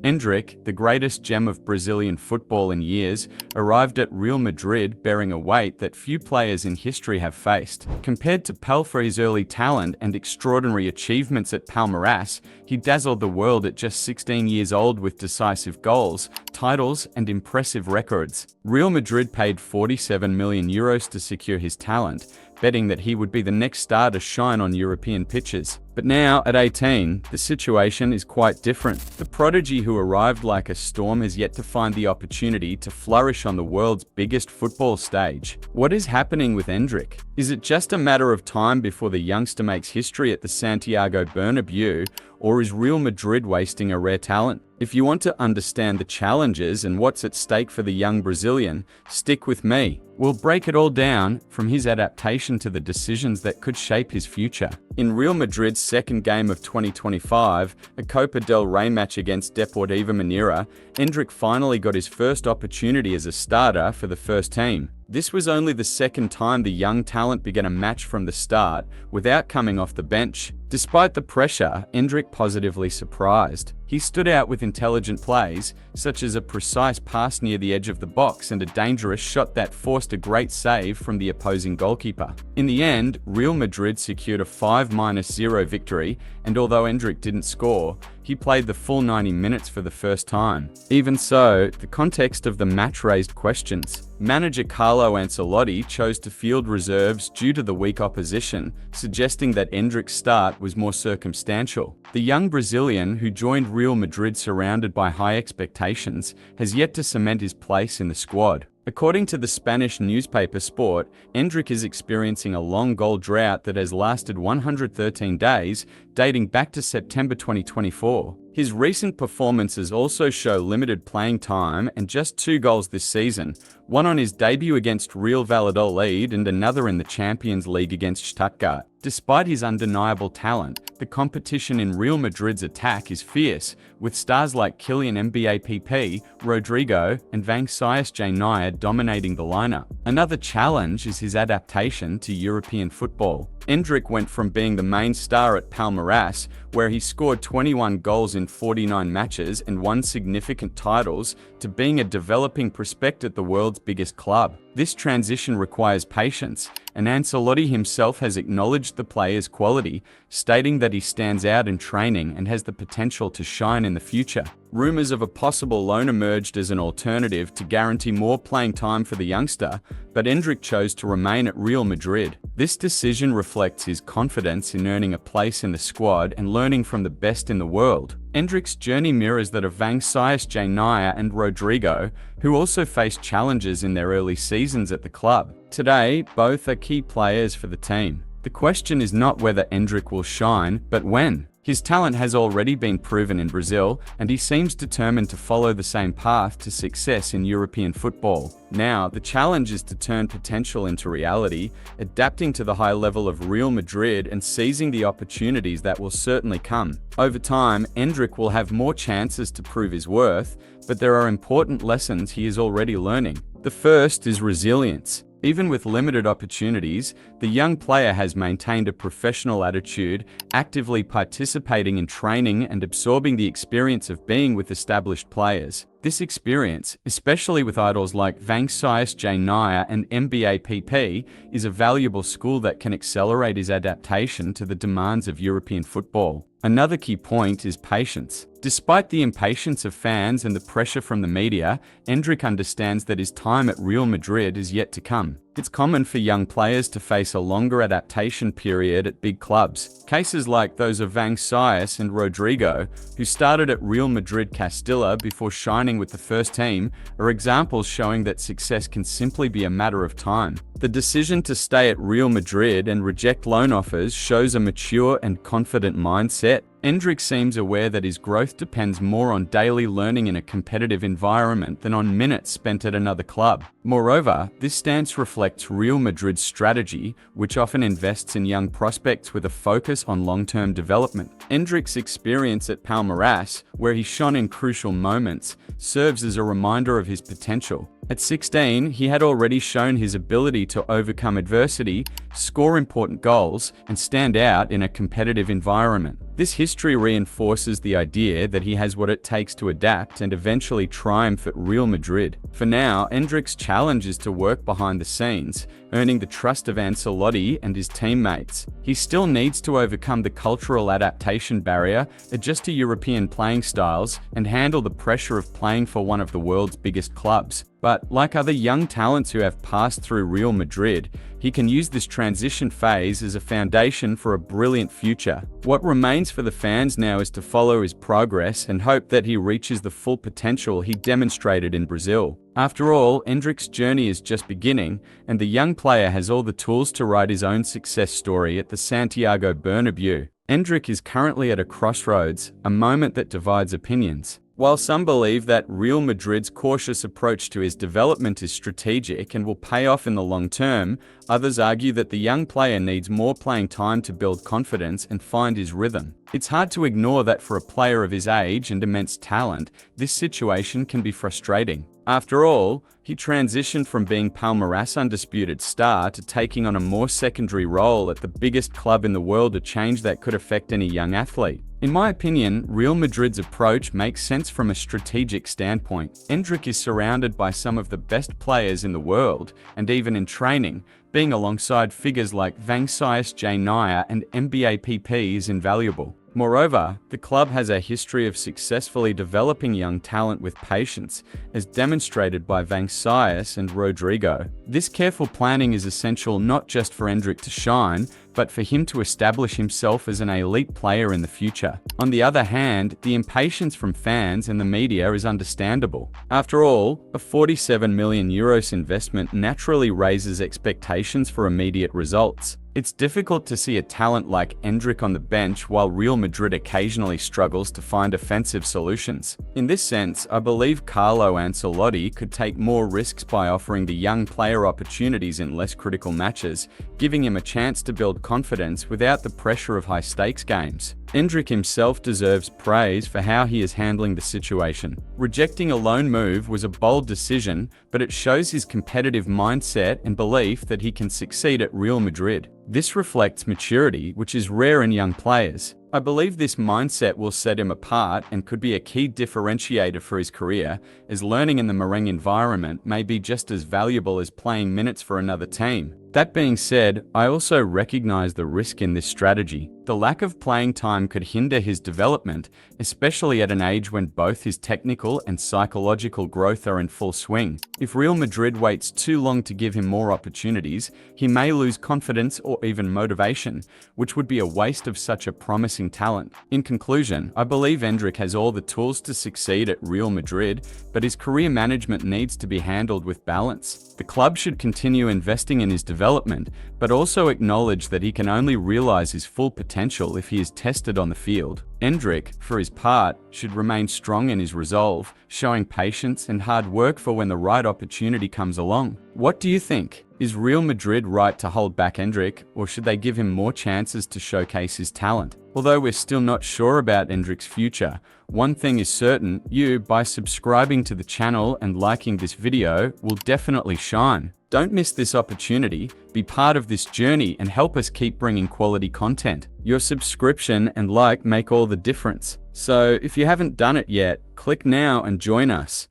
Endrick, the greatest gem of Brazilian football in years, arrived at Real Madrid bearing a weight that few players in history have faced. Compared to Pelfrey's early talent and extraordinary achievements at Palmeiras, he dazzled the world at just 16 years old with decisive goals, titles, and impressive records. Real Madrid paid €47 million to secure his talent, betting that he would be the next star to shine on European pitches. But now, at 18, the situation is quite different. The prodigy who arrived like a storm has yet to find the opportunity to flourish on the world's biggest football stage. What is happening with Endrick? Is it just a matter of time before the youngster makes history at the Santiago Bernabeu, or is Real Madrid wasting a rare talent? If you want to understand the challenges and what's at stake for the young Brazilian, stick with me. We'll break it all down, from his adaptation to the decisions that could shape his future. In Real Madrid's second game of 2025, a Copa del Rey match against Deportivo Mineira, Endrick finally got his first opportunity as a starter for the first team. This was only the second time the young talent began a match from the start without coming off the bench. Despite the pressure, Endrick positively surprised. He stood out with intelligent plays, such as a precise pass near the edge of the box and a dangerous shot that forced a great save from the opposing goalkeeper. In the end, Real Madrid secured a 5-0 victory, and although Endrick didn't score, he played the full 90 minutes for the first time. Even so, the context of the match raised questions. Manager Carlo Ancelotti chose to field reserves due to the weak opposition, suggesting that Endrick's start was more circumstantial. The young Brazilian, who joined Real Madrid surrounded by high expectations, has yet to cement his place in the squad. According to the Spanish newspaper Sport, Endrick is experiencing a long goal drought that has lasted 113 days, dating back to September 2024. His recent performances also show limited playing time and just 2 goals this season, one on his debut against Real Valladolid and another in the Champions League against Stuttgart. Despite his undeniable talent, the competition in Real Madrid's attack is fierce, with stars like Kylian Mbappé, Rodrigo, and Vinícius Júnior dominating the lineup. Another challenge is his adaptation to European football. Endrick went from being the main star at Palmeiras, where he scored 21 goals in 49 matches and won significant titles, to being a developing prospect at the world's biggest club. This transition requires patience, and Ancelotti himself has acknowledged the player's quality, stating that he stands out in training and has the potential to shine in the future. Rumours of a possible loan emerged as an alternative to guarantee more playing time for the youngster, but Endrick chose to remain at Real Madrid. This decision reflects his confidence in earning a place in the squad and learning from the best in the world. Endrick's journey mirrors that of Vinícius Júnior and Rodrigo, who also faced challenges in their early seasons at the club. Today, both are key players for the team. The question is not whether Endrick will shine, but when. His talent has already been proven in Brazil, and he seems determined to follow the same path to success in European football. Now, the challenge is to turn potential into reality, adapting to the high level of Real Madrid and seizing the opportunities that will certainly come. Over time, Endrick will have more chances to prove his worth, but there are important lessons he is already learning. The first is resilience. Even with limited opportunities, the young player has maintained a professional attitude, actively participating in training and absorbing the experience of being with established players. This experience, especially with idols like Vinícius Júnior and Mbappé, is a valuable school that can accelerate his adaptation to the demands of European football. Another key point is patience. Despite the impatience of fans and the pressure from the media, Endrick understands that his time at Real Madrid is yet to come. It's common for young players to face a longer adaptation period at big clubs. Cases like those of Vinícius and Rodrigo, who started at Real Madrid Castilla before shining with the first team, are examples showing that success can simply be a matter of time. The decision to stay at Real Madrid and reject loan offers shows a mature and confident mindset. Endrick seems aware that his growth depends more on daily learning in a competitive environment than on minutes spent at another club. Moreover, this stance reflects Real Madrid's strategy, which often invests in young prospects with a focus on long-term development. Endrick's experience at Palmeiras, where he shone in crucial moments, serves as a reminder of his potential. At 16, he had already shown his ability to overcome adversity, score important goals, and stand out in a competitive environment. This history reinforces the idea that he has what it takes to adapt and eventually triumph at Real Madrid. For now, Endrick's challenge is to work behind the scenes, earning the trust of Ancelotti and his teammates. He still needs to overcome the cultural adaptation barrier, adjust to European playing styles, and handle the pressure of playing for one of the world's biggest clubs. But like other young talents who have passed through Real Madrid, he can use this transition phase as a foundation for a brilliant future. What remains for the fans now is to follow his progress and hope that he reaches the full potential he demonstrated in Brazil. After all, Endrick's journey is just beginning, and the young player has all the tools to write his own success story at the Santiago Bernabéu. Endrick is currently at a crossroads, a moment that divides opinions. While some believe that Real Madrid's cautious approach to his development is strategic and will pay off in the long term, others argue that the young player needs more playing time to build confidence and find his rhythm. It's hard to ignore that for a player of his age and immense talent, this situation can be frustrating. After all, he transitioned from being Palmeiras' undisputed star to taking on a more secondary role at the biggest club in the world, a change that could affect any young athlete. In my opinion, Real Madrid's approach makes sense from a strategic standpoint. Endrick is surrounded by some of the best players in the world, and even in training, being alongside figures like Vinícius Júnior and MBAPP is invaluable. Moreover, the club has a history of successfully developing young talent with patience, as demonstrated by Vinícius and Rodrigo. This careful planning is essential not just for Endrick to shine, but for him to establish himself as an elite player in the future. On the other hand, the impatience from fans and the media is understandable. After all, a €47 million investment naturally raises expectations for immediate results. It's difficult to see a talent like Endrick on the bench while Real Madrid occasionally struggles to find offensive solutions. In this sense, I believe Carlo Ancelotti could take more risks by offering the young player opportunities in less critical matches, giving him a chance to build confidence without the pressure of high-stakes games. Endrick himself deserves praise for how he is handling the situation. Rejecting a loan move was a bold decision, but it shows his competitive mindset and belief that he can succeed at Real Madrid. This reflects maturity, which is rare in young players. I believe this mindset will set him apart and could be a key differentiator for his career, as learning in the merengue environment may be just as valuable as playing minutes for another team. That being said, I also recognize the risk in this strategy. The lack of playing time could hinder his development, especially at an age when both his technical and psychological growth are in full swing. If Real Madrid waits too long to give him more opportunities, he may lose confidence or even motivation, which would be a waste of such a promising talent. In conclusion, I believe Endrick has all the tools to succeed at Real Madrid, but his career management needs to be handled with balance. The club should continue investing in his development, but also acknowledge that he can only realize his full potential if he is tested on the field. Endrick, for his part, should remain strong in his resolve, showing patience and hard work for when the right opportunity comes along. What do you think? Is Real Madrid right to hold back Endrick, or should they give him more chances to showcase his talent? Although we're still not sure about Endrick's future, one thing is certain: you, by subscribing to the channel and liking this video, will definitely shine. Don't miss this opportunity, be part of this journey and help us keep bringing quality content. Your subscription and like make all the difference. So if you haven't done it yet, click now and join us.